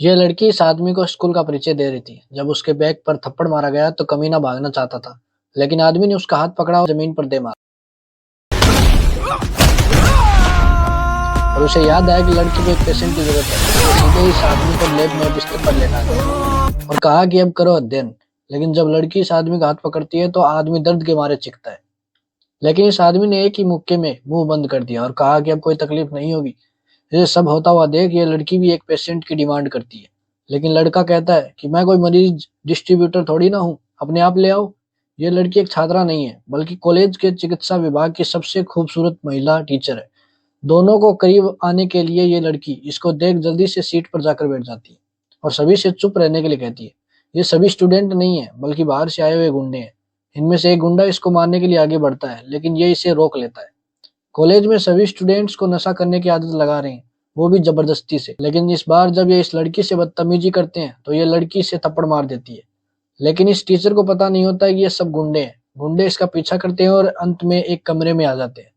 यह लड़की इस आदमी को स्कूल का परिचय दे रही थी। जब उसके बैग पर थप्पड़ मारा गया तो कमीना भागना चाहता था, लेकिन आदमी ने उसका हाथ पकड़ा और जमीन पर दे मारा। और उसे याद आया कि लड़की को एक पेशेंट की जरूरत है। तो सीधे इस आदमी को लैब में बिस्तर पर लेटा दिया और कहा कि अब करो अध्ययन। लेकिन जब लड़की इस आदमी का हाथ पकड़ती है तो आदमी दर्द के मारे चीखता है, लेकिन इस आदमी ने एक ही मुक्के में मुंह बंद कर दिया और कहा कि अब कोई तकलीफ नहीं होगी। ये सब होता हुआ देख ये लड़की भी एक पेशेंट की डिमांड करती है, लेकिन लड़का कहता है कि मैं कोई मरीज डिस्ट्रीब्यूटर थोड़ी ना हूँ, अपने आप ले आओ। ये लड़की एक छात्रा नहीं है, बल्कि कॉलेज के चिकित्सा विभाग की सबसे खूबसूरत महिला टीचर है। दोनों को करीब आने के लिए ये लड़की इसको देख जल्दी से सीट पर जाकर बैठ जाती है और सभी से चुप रहने के लिए कहती है। ये सभी स्टूडेंट नहीं है, बल्कि बाहर से आए हुए गुंडे हैं। इनमें से एक गुंडा इसको मारने के लिए आगे बढ़ता है, लेकिन ये इसे रोक लेता है। कॉलेज में सभी स्टूडेंट्स को नशा करने की आदत लगा रहे हैं, वो भी जबरदस्ती से। लेकिन इस बार जब ये इस लड़की से बदतमीजी करते हैं तो ये लड़की से थप्पड़ मार देती है। लेकिन इस टीचर को पता नहीं होता है कि ये सब गुंडे हैं। गुंडे इसका पीछा करते हैं और अंत में एक कमरे में आ जाते हैं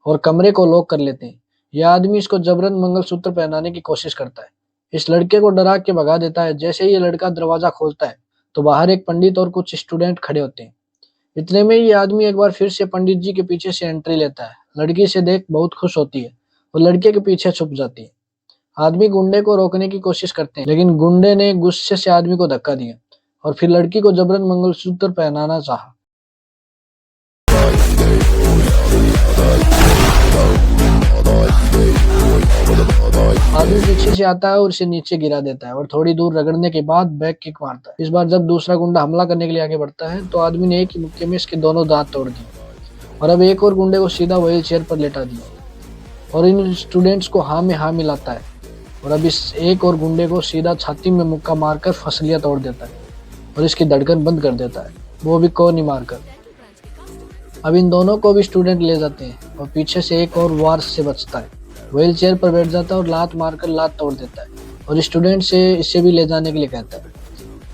और कमरे को लॉक कर लेते हैं। यह आदमी इसको जबरन मंगलसूत्र पहनाने की कोशिश करता है। इस लड़के को डरा के भगा देता है। जैसे ही ये लड़का दरवाजा खोलता है तो बाहर एक पंडित और कुछ स्टूडेंट खड़े होते हैं। इतने में ये आदमी एक बार फिर से पंडित जी के पीछे से एंट्री लेता है। लड़की से देख बहुत खुश होती है और लड़के के पीछे छुप जाती है। आदमी गुंडे को रोकने की कोशिश करते हैं, लेकिन गुंडे ने गुस्से से आदमी को धक्का दिया और फिर लड़की को जबरन मंगलसूत्र पहनाना चाहा। आदमी पीछे से आता है और इसे नीचे गिरा देता है और थोड़ी दूर रगड़ने के बाद बैक किक मारता है। इस बार जब दूसरा गुंडा हमला करने के लिए आगे बढ़ता है तो आदमी ने एक ही मुक्के में इसके दोनों दांत तोड़ दिए और अब एक और गुंडे को सीधा व्हील चेयर पर लेटा दिया और इन स्टूडेंट्स को हाँ में हाँ मिलाता है और अब इस एक और गुंडे को सीधा छाती में मुक्का मारकर फसलियां तोड़ देता है और इसकी धड़कन बंद कर देता है, वो भी कोनी मारकर। अब इन दोनों को भी स्टूडेंट ले जाते हैं और पीछे से एक और वार से बचता है। व्हील चेयर पर बैठ जाता है और लात मारकर लात तोड़ देता है और स्टूडेंट से इसे भी ले जाने के लिए कहता है।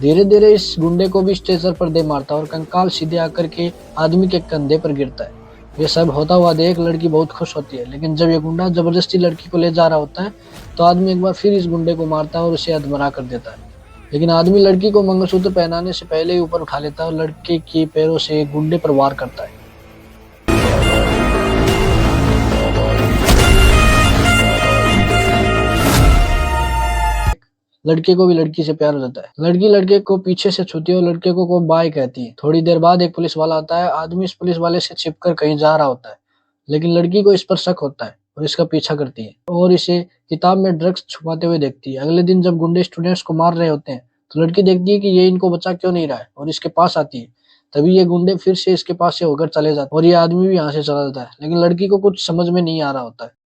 धीरे धीरे इस गुंडे को भी स्टेशन पर दे मारता है और कंकाल सीधे आकर के आदमी के कंधे पर गिरता है। ये सब होता हुआ देख लड़की बहुत खुश होती है, लेकिन जब ये गुंडा जबरदस्ती लड़की को ले जा रहा होता है तो आदमी एक बार फिर इस गुंडे को मारता है और उसे अधमरा कर देता है। लेकिन आदमी लड़की को मंगलसूत्र पहनाने से पहले ही ऊपर उठा लेता है और लड़के के पैरों से गुंडे पर वार करता है। लड़के को भी लड़की से प्यार हो जाता है। लड़की लड़के को पीछे से छूती है और लड़के को बाय कहती है। थोड़ी देर बाद एक पुलिस वाला आता है। आदमी इस पुलिस वाले से छिपकर कहीं जा रहा होता है, लेकिन लड़की को इस पर शक होता है और इसका पीछा करती है और इसे किताब में ड्रग्स छुपाते हुए देखती है। अगले दिन जब गुंडे स्टूडेंट्स को मार रहे होते हैं तो लड़की देखती है कि ये इनको बचा क्यों नहीं रहा है और इसके पास आती है। तभी ये गुंडे फिर से इसके पास से होकर चले जाते हैं और ये आदमी भी यहाँ से चला जाता है, लेकिन लड़की को कुछ समझ में नहीं आ रहा होता है।